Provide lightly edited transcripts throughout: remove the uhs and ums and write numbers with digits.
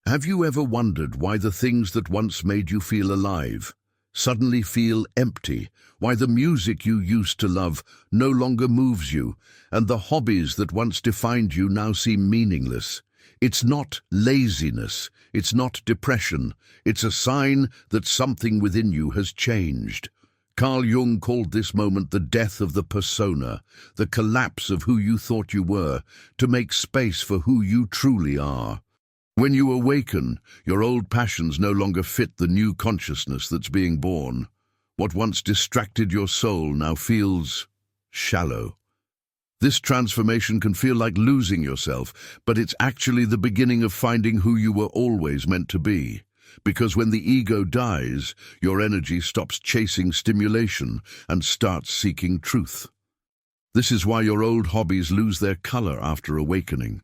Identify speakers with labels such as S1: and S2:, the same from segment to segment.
S1: Have you ever wondered why the things that once made you feel alive suddenly feel empty, why the music you used to love no longer moves you, and the hobbies that once defined you now seem meaningless? It's not laziness, it's not depression, it's a sign that something within you has changed. Carl Jung called this moment the death of the persona, the collapse of who you thought you were, to make space for who you truly are. When you awaken, your old passions no longer fit the new consciousness that's being born. What once distracted your soul now feels shallow. This transformation can feel like losing yourself, but it's actually the beginning of finding who you were always meant to be. Because when the ego dies, your energy stops chasing stimulation and starts seeking truth. This is why your old hobbies lose their color after awakening.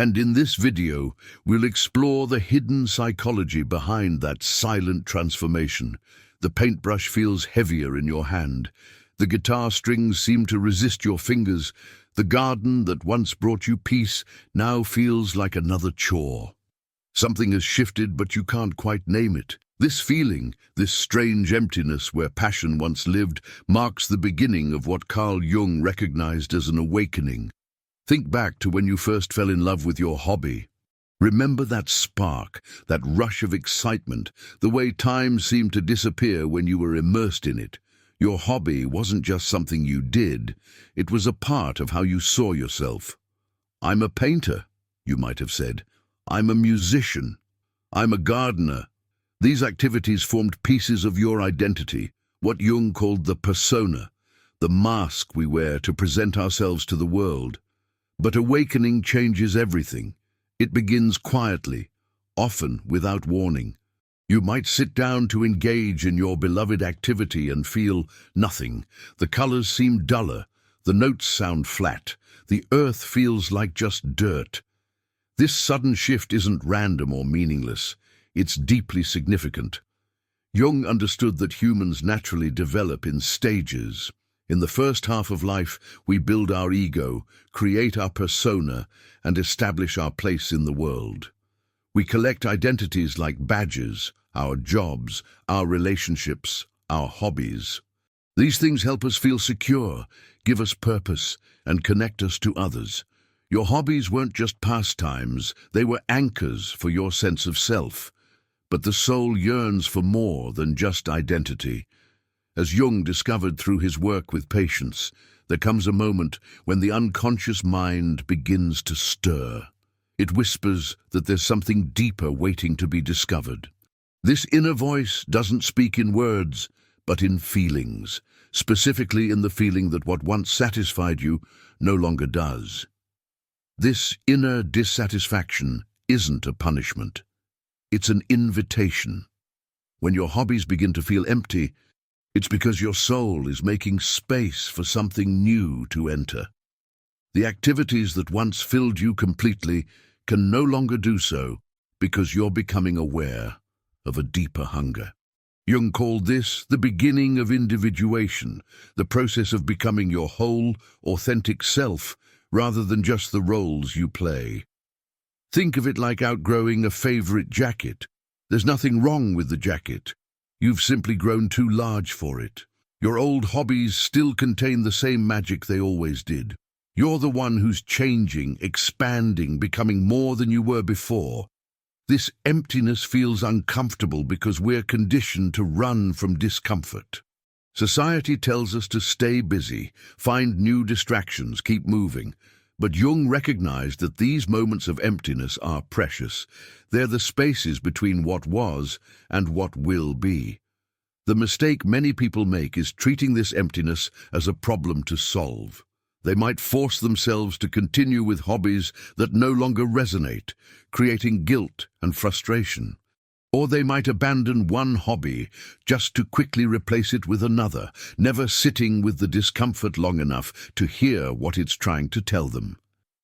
S1: And in this video, we'll explore the hidden psychology behind that silent transformation. The paintbrush feels heavier in your hand. The guitar strings seem to resist your fingers. The garden that once brought you peace now feels like another chore. Something has shifted, but you can't quite name it. This feeling, this strange emptiness where passion once lived, marks the beginning of what Carl Jung recognized as an awakening. Think back to when you first fell in love with your hobby. Remember that spark, that rush of excitement, the way time seemed to disappear when you were immersed in it. Your hobby wasn't just something you did, it was a part of how you saw yourself. I'm a painter, you might have said. I'm a musician. I'm a gardener. These activities formed pieces of your identity, what Jung called the persona, the mask we wear to present ourselves to the world. But awakening changes everything. It begins quietly, often without warning. You might sit down to engage in your beloved activity and feel nothing. The colors seem duller, the notes sound flat, the earth feels like just dirt. This sudden shift isn't random or meaningless, it's deeply significant. Jung understood that humans naturally develop in stages. In the first half of life, we build our ego, create our persona, and establish our place in the world. We collect identities like badges, our jobs, our relationships, our hobbies. These things help us feel secure, give us purpose, and connect us to others. Your hobbies weren't just pastimes, they were anchors for your sense of self. But the soul yearns for more than just identity. As Jung discovered through his work with patients, there comes a moment when the unconscious mind begins to stir. It whispers that there's something deeper waiting to be discovered. This inner voice doesn't speak in words, but in feelings, specifically in the feeling that what once satisfied you no longer does. This inner dissatisfaction isn't a punishment. It's an invitation. When your hobbies begin to feel empty, it's because your soul is making space for something new to enter. The activities that once filled you completely can no longer do so because you're becoming aware of a deeper hunger. Jung called this the beginning of individuation, the process of becoming your whole, authentic self rather than just the roles you play. Think of it like outgrowing a favorite jacket. There's nothing wrong with the jacket. You've simply grown too large for it. Your old hobbies still contain the same magic they always did. You're the one who's changing, expanding, becoming more than you were before. This emptiness feels uncomfortable because we're conditioned to run from discomfort. Society tells us to stay busy, find new distractions, keep moving. But Jung recognized that these moments of emptiness are precious. They're the spaces between what was and what will be. The mistake many people make is treating this emptiness as a problem to solve. They might force themselves to continue with hobbies that no longer resonate, creating guilt and frustration. Or they might abandon one hobby just to quickly replace it with another, never sitting with the discomfort long enough to hear what it's trying to tell them.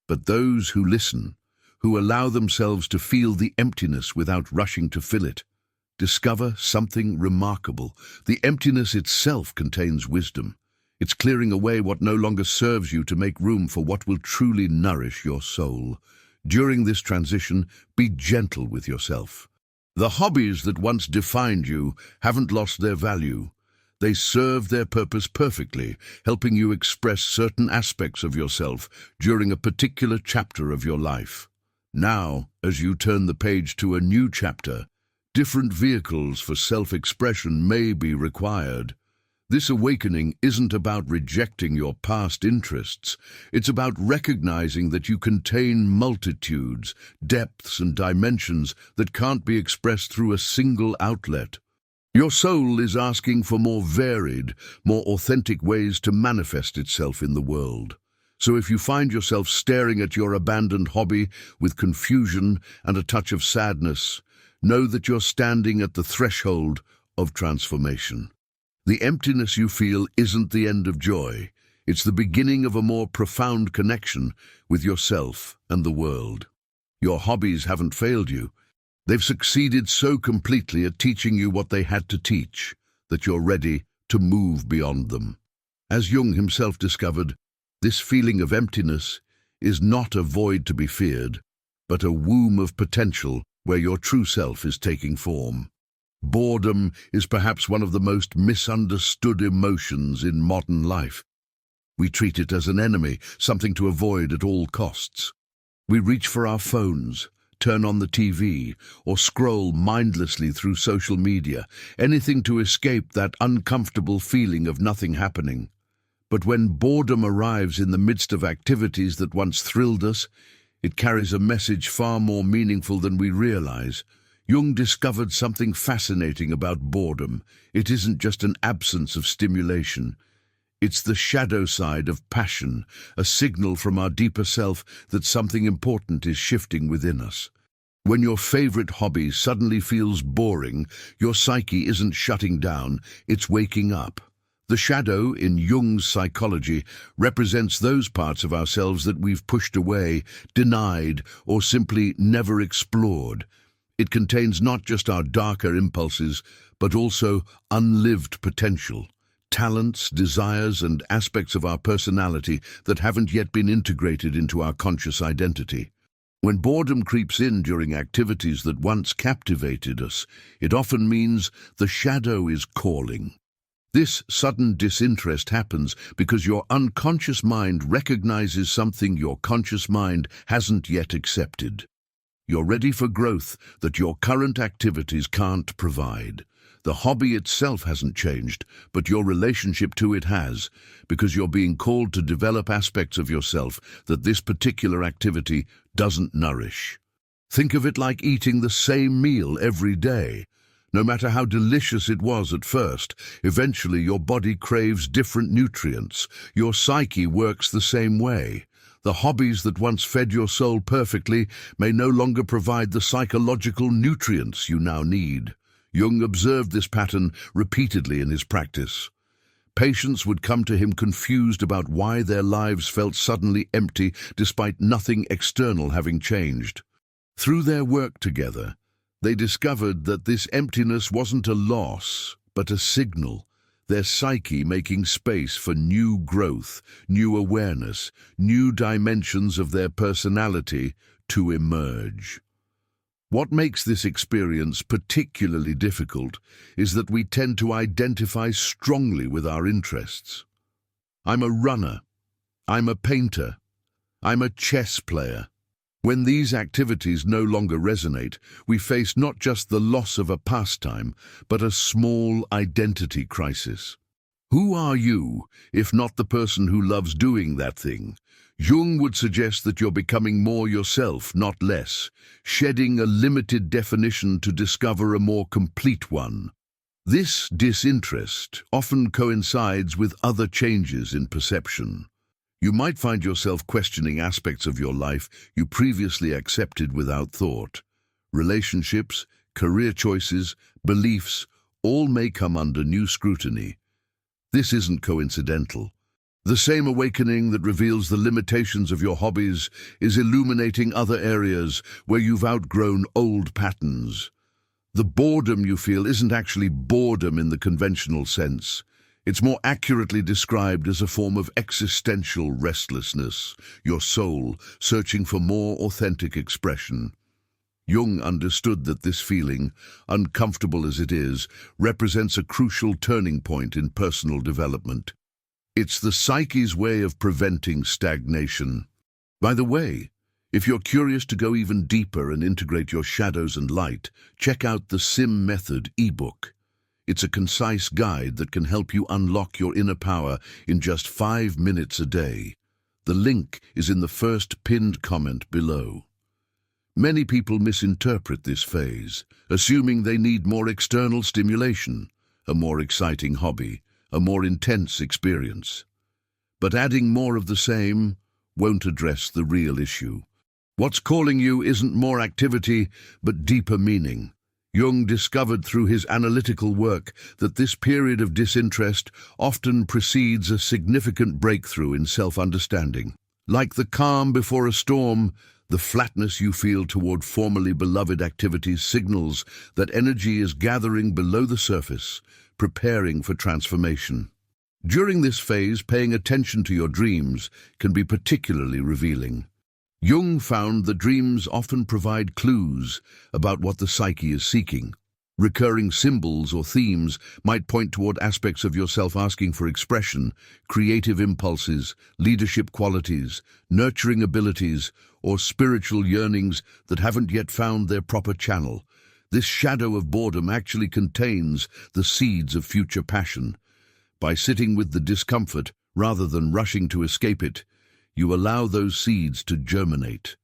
S1: But those who listen, who allow themselves to feel the emptiness without rushing to fill it, discover something remarkable. The emptiness itself contains wisdom. It's clearing away what no longer serves you to make room for what will truly nourish your soul. During this transition, be gentle with yourself. The hobbies that once defined you haven't lost their value. They serve their purpose perfectly, helping you express certain aspects of yourself during a particular chapter of your life. Now, as you turn the page to a new chapter, different vehicles for self-expression may be required. This awakening isn't about rejecting your past interests. It's about recognizing that you contain multitudes, depths and dimensions that can't be expressed through a single outlet. Your soul is asking for more varied, more authentic ways to manifest itself in the world. So if you find yourself staring at your abandoned hobby with confusion and a touch of sadness, know that you're standing at the threshold of transformation. The emptiness you feel isn't the end of joy. It's the beginning of a more profound connection with yourself and the world. Your hobbies haven't failed you. They've succeeded so completely at teaching you what they had to teach that you're ready to move beyond them. As Jung himself discovered, this feeling of emptiness is not a void to be feared, but a womb of potential where your true self is taking form. Boredom is perhaps one of the most misunderstood emotions in modern life. We treat it as an enemy, something to avoid at all costs. We reach for our phones, turn on the TV, or scroll mindlessly through social media, anything to escape that uncomfortable feeling of nothing happening. But when boredom arrives in the midst of activities that once thrilled us, it carries a message far more meaningful than we realize. Jung discovered something fascinating about boredom. It isn't just an absence of stimulation. It's the shadow side of passion, a signal from our deeper self that something important is shifting within us. When your favorite hobby suddenly feels boring, your psyche isn't shutting down, it's waking up. The shadow, in Jung's psychology, represents those parts of ourselves that we've pushed away, denied, or simply never explored. It contains not just our darker impulses, but also unlived potential, talents, desires, and aspects of our personality that haven't yet been integrated into our conscious identity. When boredom creeps in during activities that once captivated us, it often means the shadow is calling. This sudden disinterest happens because your unconscious mind recognizes something your conscious mind hasn't yet accepted. You're ready for growth that your current activities can't provide. The hobby itself hasn't changed, but your relationship to it has, because you're being called to develop aspects of yourself that this particular activity doesn't nourish. Think of it like eating the same meal every day. No matter how delicious it was at first, eventually your body craves different nutrients. Your psyche works the same way. The hobbies that once fed your soul perfectly may no longer provide the psychological nutrients you now need. Jung observed this pattern repeatedly in his practice. Patients would come to him confused about why their lives felt suddenly empty despite nothing external having changed. Through their work together, they discovered that this emptiness wasn't a loss, but a signal. Their psyche making space for new growth, new awareness, new dimensions of their personality to emerge. What makes this experience particularly difficult is that we tend to identify strongly with our interests. I'm a runner. I'm a painter. I'm a chess player. When these activities no longer resonate, we face not just the loss of a pastime, but a small identity crisis. Who are you, if not the person who loves doing that thing? Jung would suggest that you're becoming more yourself, not less, shedding a limited definition to discover a more complete one. This disinterest often coincides with other changes in perception. You might find yourself questioning aspects of your life you previously accepted without thought. Relationships, career choices, beliefs, all may come under new scrutiny. This isn't coincidental. The same awakening that reveals the limitations of your hobbies is illuminating other areas where you've outgrown old patterns. The boredom you feel isn't actually boredom in the conventional sense. It's more accurately described as a form of existential restlessness, your soul searching for more authentic expression. Jung understood that this feeling, uncomfortable as it is, represents a crucial turning point in personal development. It's the psyche's way of preventing stagnation. By the way, if you're curious to go even deeper and integrate your shadows and light, check out the Sim Method ebook. It's a concise guide that can help you unlock your inner power in just 5 minutes a day. The link is in the first pinned comment below. Many people misinterpret this phase, assuming they need more external stimulation, a more exciting hobby, a more intense experience. But adding more of the same won't address the real issue. What's calling you isn't more activity, but deeper meaning. Jung discovered through his analytical work that this period of disinterest often precedes a significant breakthrough in self-understanding. Like the calm before a storm, the flatness you feel toward formerly beloved activities signals that energy is gathering below the surface, preparing for transformation. During this phase, paying attention to your dreams can be particularly revealing. Jung found that dreams often provide clues about what the psyche is seeking. Recurring symbols or themes might point toward aspects of yourself asking for expression, creative impulses, leadership qualities, nurturing abilities, or spiritual yearnings that haven't yet found their proper channel. This shadow of boredom actually contains the seeds of future passion. By sitting with the discomfort rather than rushing to escape it, you allow those seeds to germinate.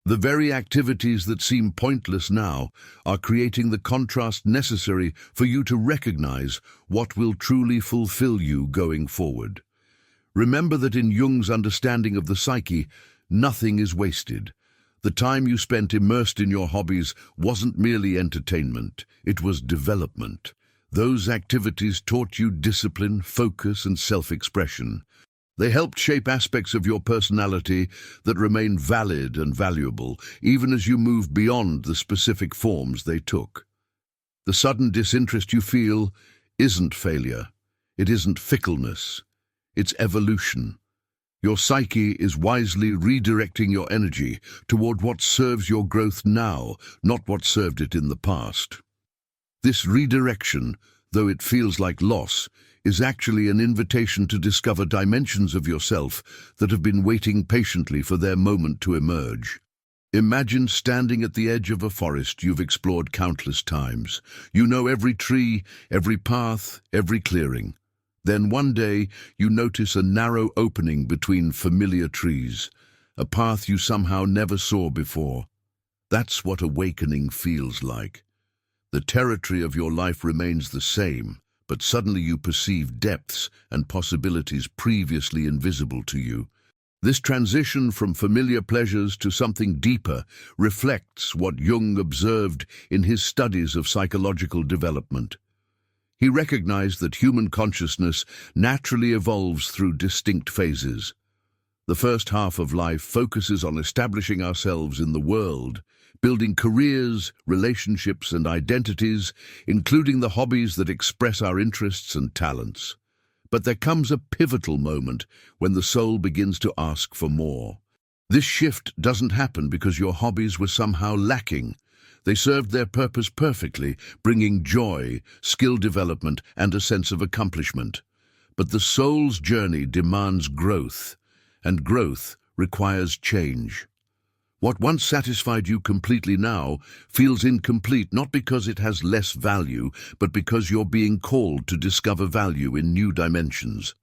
S1: The very activities that seem pointless now are creating the contrast necessary for you to recognize what will truly fulfill you going forward. Remember that in Jung's understanding of the psyche, nothing is wasted. The time you spent immersed in your hobbies wasn't merely entertainment, it was development. Those activities taught you discipline, focus, and self-expression. They helped shape aspects of your personality that remain valid and valuable, even as you move beyond the specific forms they took. The sudden disinterest you feel isn't failure. It isn't fickleness. It's evolution. Your psyche is wisely redirecting your energy toward what serves your growth now, not what served it in the past. This redirection, though it feels like loss, is actually an invitation to discover dimensions of yourself that have been waiting patiently for their moment to emerge. Imagine standing at the edge of a forest you've explored countless times. You know every tree, every path, every clearing. Then one day you notice a narrow opening between familiar trees, a path you somehow never saw before. That's what awakening feels like. The territory of your life remains the same, but suddenly you perceive depths and possibilities previously invisible to you. This transition from familiar pleasures to something deeper reflects what Jung observed in his studies of psychological development. He recognized that human consciousness naturally evolves through distinct phases. The first half of life focuses on establishing ourselves in the world, building careers, relationships, and identities, including the hobbies that express our interests and talents. But there comes a pivotal moment when the soul begins to ask for more. This shift doesn't happen because your hobbies were somehow lacking. They served their purpose perfectly, bringing joy, skill development, and a sense of accomplishment. But the soul's journey demands growth, and growth requires change. What once satisfied you completely now feels incomplete, not because it has less value, but because you're being called to discover value in new dimensions.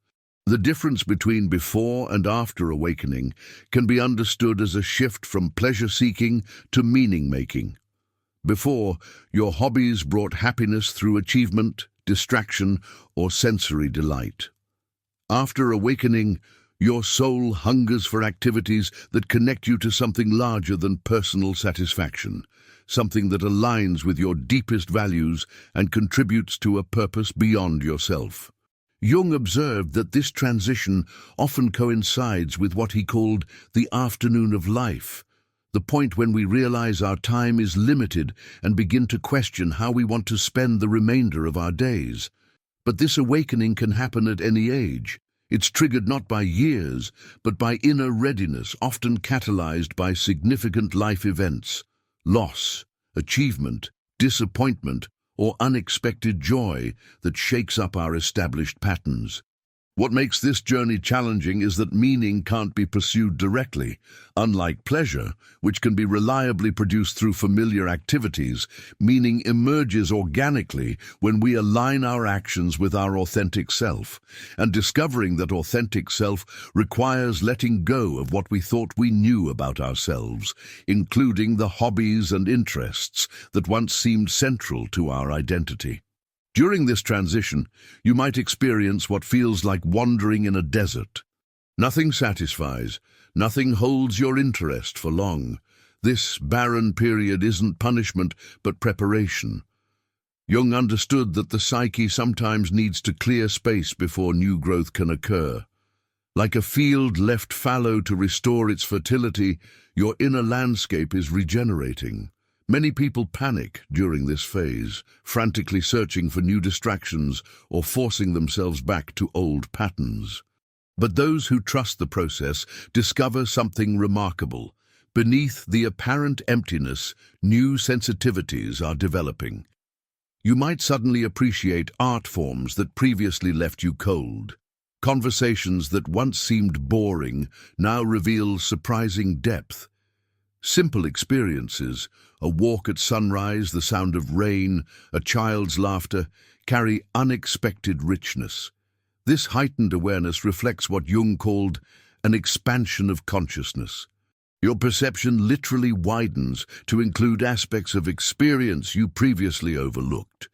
S1: The difference between before and after awakening can be understood as a shift from pleasure-seeking to meaning-making. Before, your hobbies brought happiness through achievement, distraction, or sensory delight. After awakening, your soul hungers for activities that connect you to something larger than personal satisfaction, something that aligns with your deepest values and contributes to a purpose beyond yourself. Jung observed that this transition often coincides with what he called the afternoon of life, the point when we realize our time is limited and begin to question how we want to spend the remainder of our days. But this awakening can happen at any age. It's triggered not by years, but by inner readiness, often catalyzed by significant life events, loss, achievement, disappointment, or unexpected joy that shakes up our established patterns. What makes this journey challenging is that meaning can't be pursued directly. Unlike pleasure, which can be reliably produced through familiar activities, meaning emerges organically when we align our actions with our authentic self. And discovering that authentic self requires letting go of what we thought we knew about ourselves, including the hobbies and interests that once seemed central to our identity. During this transition, you might experience what feels like wandering in a desert. Nothing satisfies, nothing holds your interest for long. This barren period isn't punishment, but preparation. Jung understood that the psyche sometimes needs to clear space before new growth can occur. Like a field left fallow to restore its fertility, your inner landscape is regenerating. Many people panic during this phase, frantically searching for new distractions or forcing themselves back to old patterns. But those who trust the process discover something remarkable. Beneath the apparent emptiness, new sensitivities are developing. You might suddenly appreciate art forms that previously left you cold. Conversations that once seemed boring now reveal surprising depth. Simple experiences, a walk at sunrise, the sound of rain, a child's laughter, carry unexpected richness. This heightened awareness reflects what Jung called an expansion of consciousness. Your perception literally widens to include aspects of experience you previously overlooked.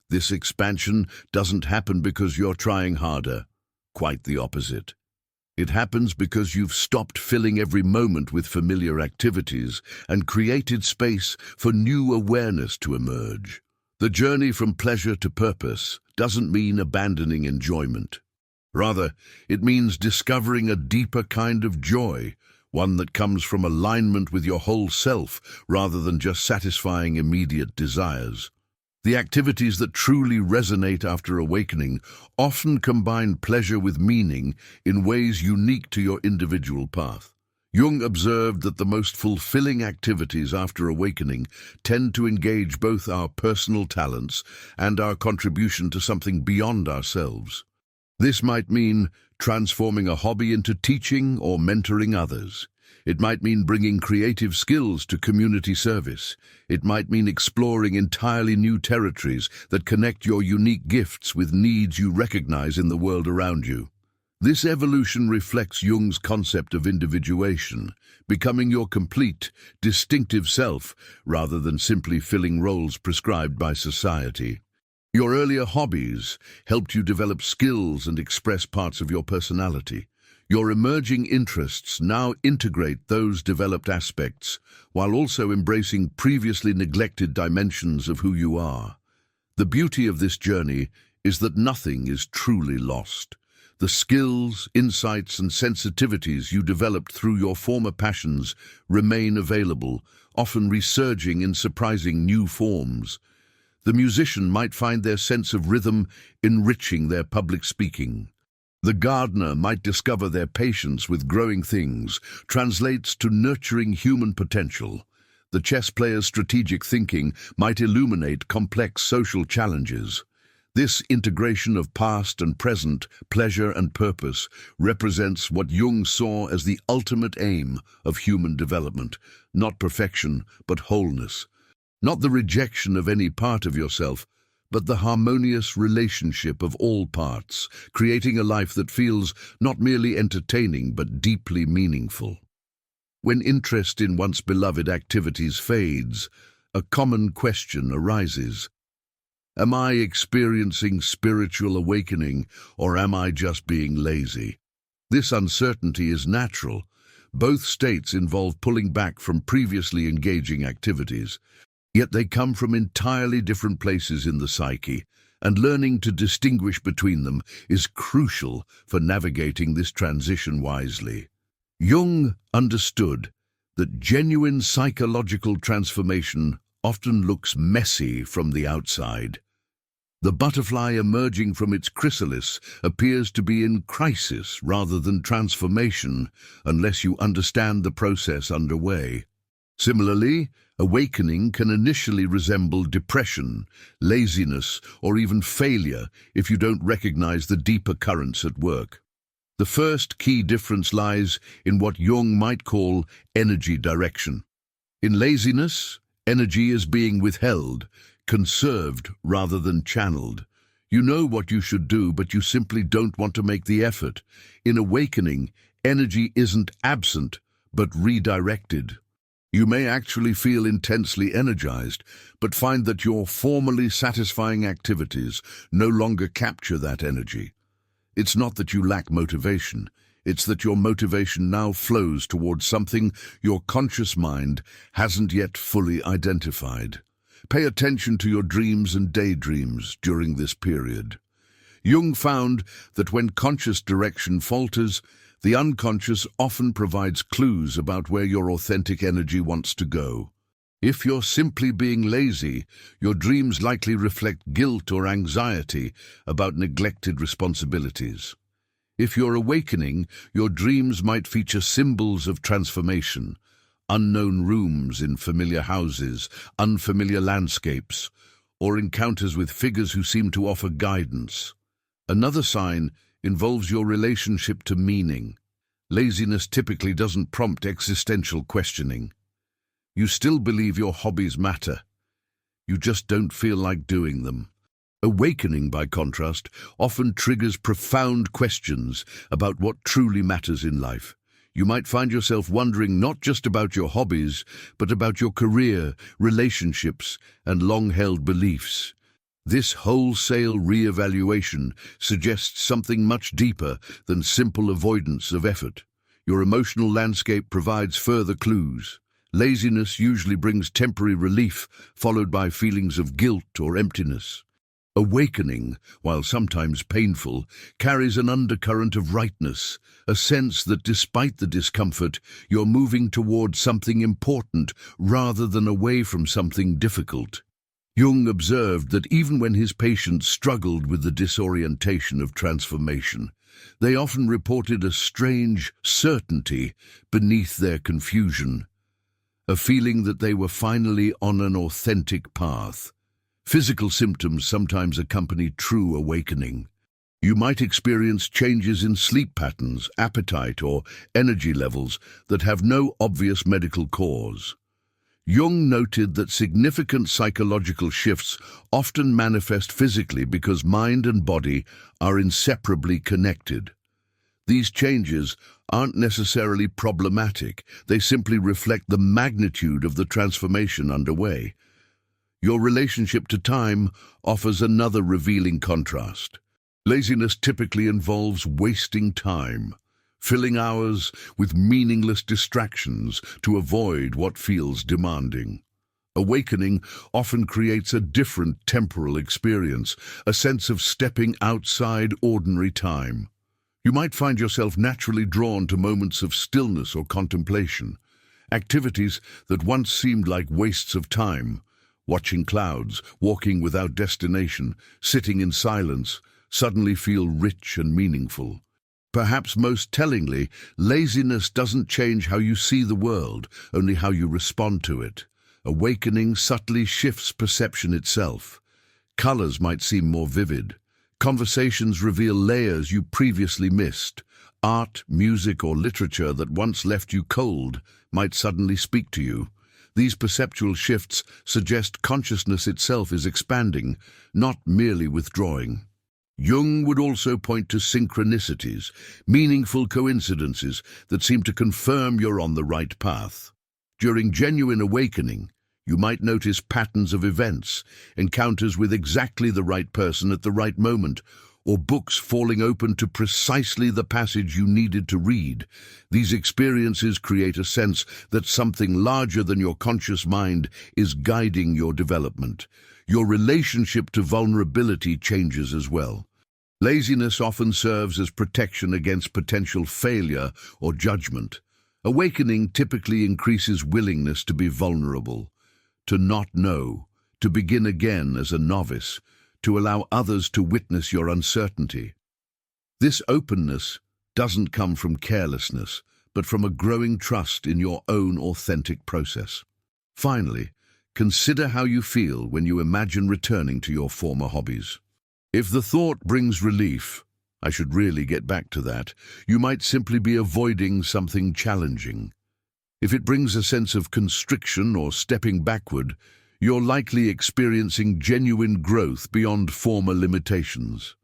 S1: This expansion doesn't happen because you're trying harder. Quite the opposite. It happens because you've stopped filling every moment with familiar activities and created space for new awareness to emerge. The journey from pleasure to purpose doesn't mean abandoning enjoyment. Rather, it means discovering a deeper kind of joy, one that comes from alignment with your whole self rather than just satisfying immediate desires. The activities that truly resonate after awakening often combine pleasure with meaning in ways unique to your individual path. Jung observed that the most fulfilling activities after awakening tend to engage both our personal talents and our contribution to something beyond ourselves. This might mean transforming a hobby into teaching or mentoring others. It might mean bringing creative skills to community service. It might mean exploring entirely new territories that connect your unique gifts with needs you recognize in the world around you. This evolution reflects Jung's concept of individuation, becoming your complete, distinctive self rather than simply filling roles prescribed by society. Your earlier hobbies helped you develop skills and express parts of your personality. Your emerging interests now integrate those developed aspects while also embracing previously neglected dimensions of who you are. The beauty of this journey is that nothing is truly lost. The skills, insights, and sensitivities you developed through your former passions remain available, often resurging in surprising new forms. The musician might find their sense of rhythm enriching their public speaking. The gardener might discover their patience with growing things translates to nurturing human potential. The chess player's strategic thinking might illuminate complex social challenges. This integration of past and present, pleasure and purpose, represents what Jung saw as the ultimate aim of human development, not perfection, but wholeness. Not the rejection of any part of yourself, but the harmonious relationship of all parts, creating a life that feels not merely entertaining but deeply meaningful. When interest in once beloved activities fades, a common question arises. Am I experiencing spiritual awakening, or am I just being lazy? This uncertainty is natural. Both states involve pulling back from previously engaging activities. Yet they come from entirely different places in the psyche, and learning to distinguish between them is crucial for navigating this transition wisely. Jung understood that genuine psychological transformation often looks messy from the outside. The butterfly emerging from its chrysalis appears to be in crisis rather than transformation, unless you understand the process underway. Similarly, awakening can initially resemble depression, laziness, or even failure if you don't recognize the deeper currents at work. The first key difference lies in what Jung might call energy direction. In laziness, energy is being withheld, conserved rather than channeled. You know what you should do, but you simply don't want to make the effort. In awakening, energy isn't absent, but redirected. You may actually feel intensely energized, but find that your formerly satisfying activities no longer capture that energy. It's not that you lack motivation, it's that your motivation now flows towards something your conscious mind hasn't yet fully identified. Pay attention to your dreams and daydreams during this period. Jung found that when conscious direction falters, the unconscious often provides clues about where your authentic energy wants to go. If you're simply being lazy, your dreams likely reflect guilt or anxiety about neglected responsibilities. If you're awakening, your dreams might feature symbols of transformation, unknown rooms in familiar houses, unfamiliar landscapes, or encounters with figures who seem to offer guidance. Another sign involves your relationship to meaning. Laziness typically doesn't prompt existential questioning. You still believe your hobbies matter. You just don't feel like doing them. Awakening, by contrast, often triggers profound questions about what truly matters in life. You might find yourself wondering not just about your hobbies, but about your career, relationships, and long-held beliefs. This wholesale re-evaluation suggests something much deeper than simple avoidance of effort. Your emotional landscape provides further clues. Laziness usually brings temporary relief, followed by feelings of guilt or emptiness. Awakening, while sometimes painful, carries an undercurrent of rightness, a sense that despite the discomfort, you're moving towards something important rather than away from something difficult. Jung observed that even when his patients struggled with the disorientation of transformation, they often reported a strange certainty beneath their confusion, a feeling that they were finally on an authentic path. Physical symptoms sometimes accompany true awakening. You might experience changes in sleep patterns, appetite, or energy levels that have no obvious medical cause. Jung noted that significant psychological shifts often manifest physically because mind and body are inseparably connected. These changes aren't necessarily problematic, they simply reflect the magnitude of the transformation underway. Your relationship to time offers another revealing contrast. Laziness typically involves wasting time, filling hours with meaningless distractions to avoid what feels demanding. Awakening often creates a different temporal experience, a sense of stepping outside ordinary time. You might find yourself naturally drawn to moments of stillness or contemplation. Activities that once seemed like wastes of time, watching clouds, walking without destination, sitting in silence, suddenly feel rich and meaningful. Perhaps most tellingly, laziness doesn't change how you see the world, only how you respond to it. Awakening subtly shifts perception itself. Colors might seem more vivid. Conversations reveal layers you previously missed. Art, music, or literature that once left you cold might suddenly speak to you. These perceptual shifts suggest consciousness itself is expanding, not merely withdrawing. Jung would also point to synchronicities, meaningful coincidences that seem to confirm you're on the right path. During genuine awakening, you might notice patterns of events, encounters with exactly the right person at the right moment, or books falling open to precisely the passage you needed to read. These experiences create a sense that something larger than your conscious mind is guiding your development. Your relationship to vulnerability changes as well. Laziness often serves as protection against potential failure or judgment. Awakening typically increases willingness to be vulnerable, to not know, to begin again as a novice, to allow others to witness your uncertainty. This openness doesn't come from carelessness, but from a growing trust in your own authentic process. Finally, consider how you feel when you imagine returning to your former hobbies. If the thought brings relief, I should really get back to that, you might simply be avoiding something challenging. If it brings a sense of constriction or stepping backward, you're likely experiencing genuine growth beyond former limitations.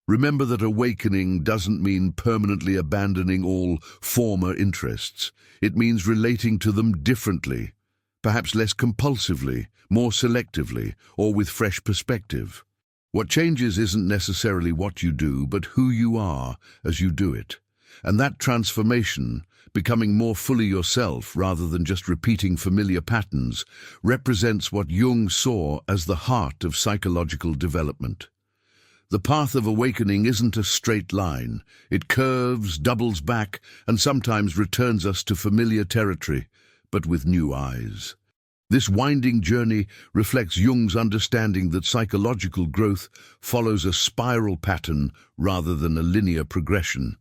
S1: Remember that awakening doesn't mean permanently abandoning all former interests. It means relating to them differently, perhaps less compulsively, more selectively, or with fresh perspective. What changes isn't necessarily what you do, but who you are as you do it. And that transformation, becoming more fully yourself rather than just repeating familiar patterns, represents what Jung saw as the heart of psychological development. The path of awakening isn't a straight line. It curves, doubles back, and sometimes returns us to familiar territory, but with new eyes. This winding journey reflects Jung's understanding that psychological growth follows a spiral pattern rather than a linear progression.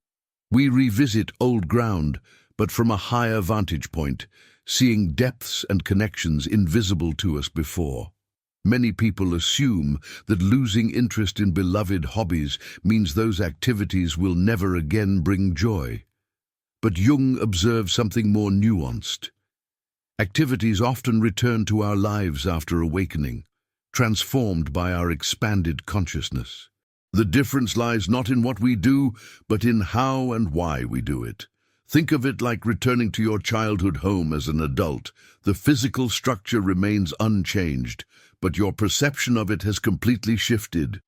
S1: We revisit old ground, but from a higher vantage point, seeing depths and connections invisible to us before. Many people assume that losing interest in beloved hobbies means those activities will never again bring joy. But Jung observed something more nuanced. Activities often return to our lives after awakening, transformed by our expanded consciousness. The difference lies not in what we do, but in how and why we do it. Think of it like returning to your childhood home as an adult. The physical structure remains unchanged, but your perception of it has completely shifted.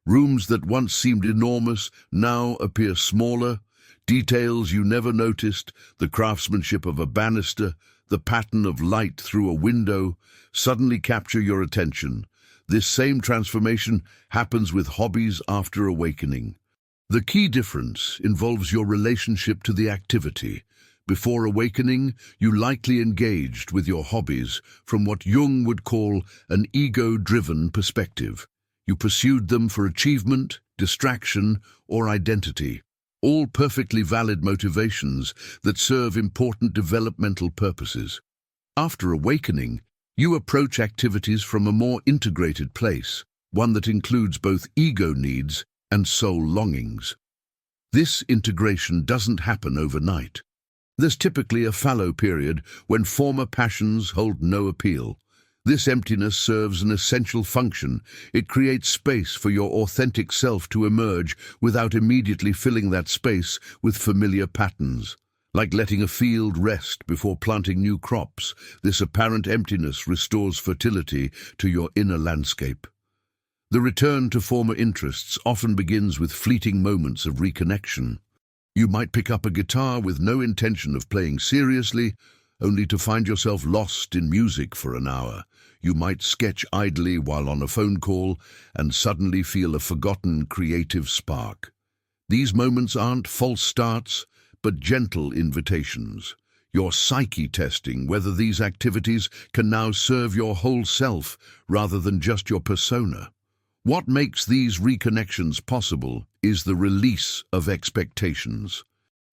S1: Rooms that once seemed enormous now appear smaller. Details you never noticed, the craftsmanship of a banister, the pattern of light through a window, suddenly capture your attention. This same transformation happens with hobbies after awakening. The key difference involves your relationship to the activity. Before awakening, you likely engaged with your hobbies from what Jung would call an ego-driven perspective. You pursued them for achievement, distraction, or identity, all perfectly valid motivations that serve important developmental purposes. After awakening, you approach activities from a more integrated place, one that includes both ego needs and soul longings. This integration doesn't happen overnight. There's typically a fallow period when former passions hold no appeal. This emptiness serves an essential function. It creates space for your authentic self to emerge without immediately filling that space with familiar patterns. Like letting a field rest before planting new crops, this apparent emptiness restores fertility to your inner landscape. The return to former interests often begins with fleeting moments of reconnection. You might pick up a guitar with no intention of playing seriously, only to find yourself lost in music for an hour. You might sketch idly while on a phone call and suddenly feel a forgotten creative spark. These moments aren't false starts, but gentle invitations. Your psyche testing whether these activities can now serve your whole self rather than just your persona. What makes these reconnections possible is the release of expectations.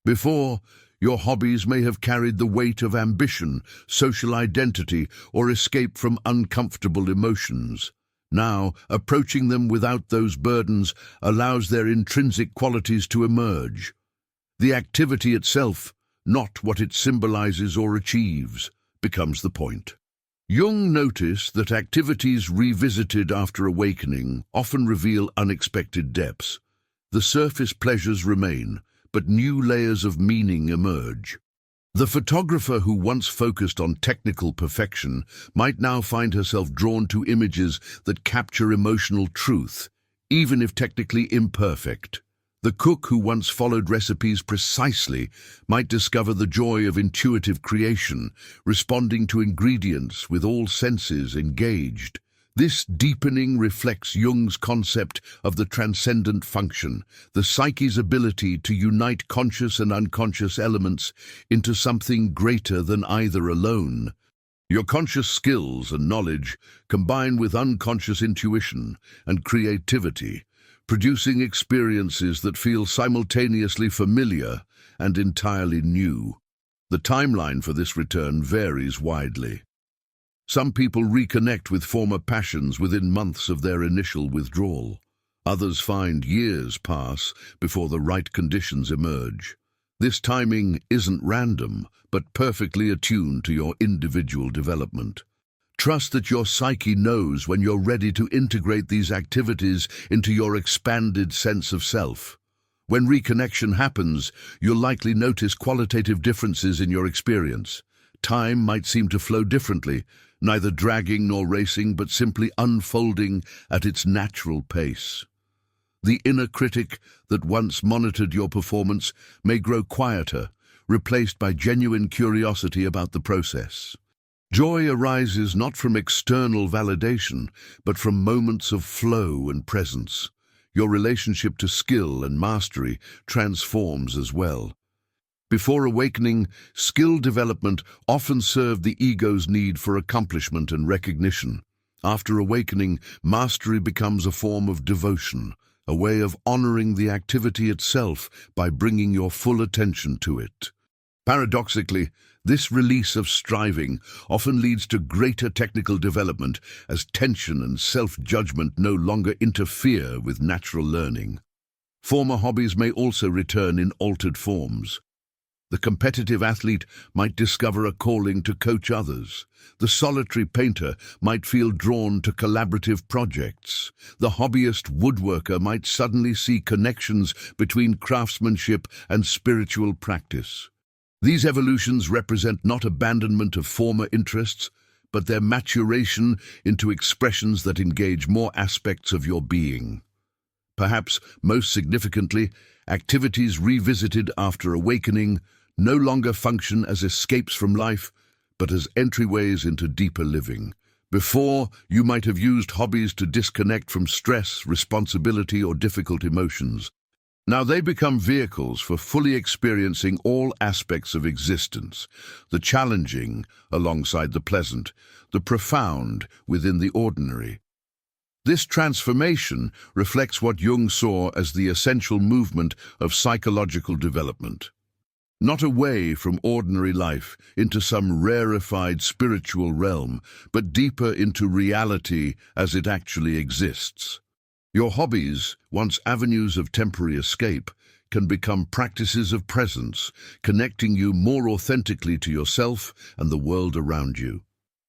S1: Before, your hobbies may have carried the weight of ambition, social identity, or escape from uncomfortable emotions. Now, approaching them without those burdens allows their intrinsic qualities to emerge. The activity itself, not what it symbolizes or achieves, becomes the point. Jung noticed that activities revisited after awakening often reveal unexpected depths. The surface pleasures remain, but new layers of meaning emerge. The photographer who once focused on technical perfection might now find herself drawn to images that capture emotional truth, even if technically imperfect. The cook who once followed recipes precisely might discover the joy of intuitive creation, responding to ingredients with all senses engaged. This deepening reflects Jung's concept of the transcendent function, the psyche's ability to unite conscious and unconscious elements into something greater than either alone. Your conscious skills and knowledge combine with unconscious intuition and creativity, producing experiences that feel simultaneously familiar and entirely new. The timeline for this return varies widely. Some people reconnect with former passions within months of their initial withdrawal. Others find years pass before the right conditions emerge. This timing isn't random, but perfectly attuned to your individual development. Trust that your psyche knows when you're ready to integrate these activities into your expanded sense of self. When reconnection happens, you'll likely notice qualitative differences in your experience. Time might seem to flow differently, neither dragging nor racing, but simply unfolding at its natural pace. The inner critic that once monitored your performance may grow quieter, replaced by genuine curiosity about the process. Joy arises not from external validation, but from moments of flow and presence. Your relationship to skill and mastery transforms as well. Before awakening, skill development often served the ego's need for accomplishment and recognition. After awakening, mastery becomes a form of devotion, a way of honoring the activity itself by bringing your full attention to it. Paradoxically, this release of striving often leads to greater technical development as tension and self-judgment no longer interfere with natural learning. Former hobbies may also return in altered forms. The competitive athlete might discover a calling to coach others. The solitary painter might feel drawn to collaborative projects. The hobbyist woodworker might suddenly see connections between craftsmanship and spiritual practice. These evolutions represent not abandonment of former interests, but their maturation into expressions that engage more aspects of your being. Perhaps most significantly, activities revisited after awakening no longer function as escapes from life, but as entryways into deeper living. Before, you might have used hobbies to disconnect from stress, responsibility, or difficult emotions. Now they become vehicles for fully experiencing all aspects of existence, the challenging alongside the pleasant, the profound within the ordinary. This transformation reflects what Jung saw as the essential movement of psychological development. Not away from ordinary life into some rarefied spiritual realm, but deeper into reality as it actually exists. Your hobbies, once avenues of temporary escape, can become practices of presence, connecting you more authentically to yourself and the world around you.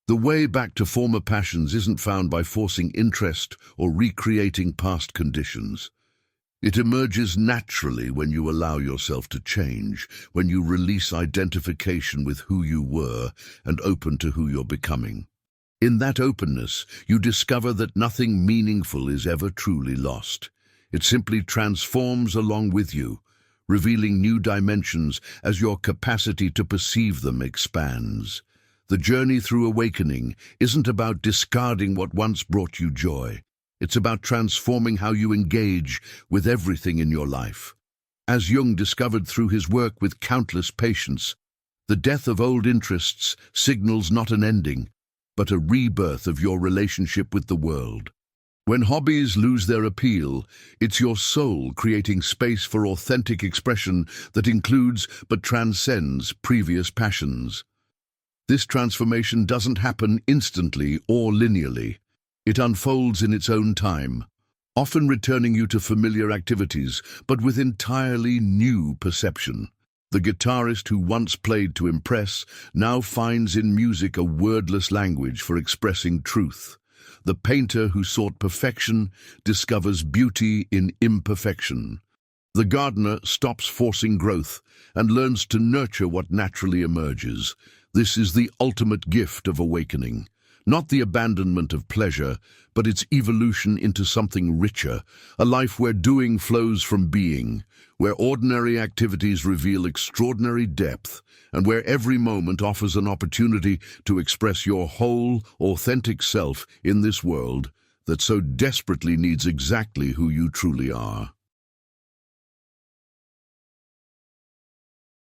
S1: The way back to former passions isn't found by forcing interest or recreating past conditions. It emerges naturally when you allow yourself to change, when you release identification with who you were and open to who you're becoming. In that openness, you discover that nothing meaningful is ever truly lost. It simply transforms along with you, revealing new dimensions as your capacity to perceive them expands. The journey through awakening isn't about discarding what once brought you joy. It's about transforming how you engage with everything in your life. As Jung discovered through his work with countless patients, the death of old interests signals not an ending, but a rebirth of your relationship with the world. When hobbies lose their appeal, it's your soul creating space for authentic expression that includes but transcends previous passions. This transformation doesn't happen instantly or linearly. It unfolds in its own time, often returning you to familiar activities, but with entirely new perception. The guitarist who once played to impress now finds in music a wordless language for expressing truth. The painter who sought perfection discovers beauty in imperfection. The gardener stops forcing growth and learns to nurture what naturally emerges. This is the ultimate gift of awakening. Not the abandonment of pleasure, but its evolution into something richer, a life where doing flows from being, where ordinary activities reveal extraordinary depth, and where every moment offers an opportunity to express your whole, authentic self in this world that so desperately needs exactly who you truly are.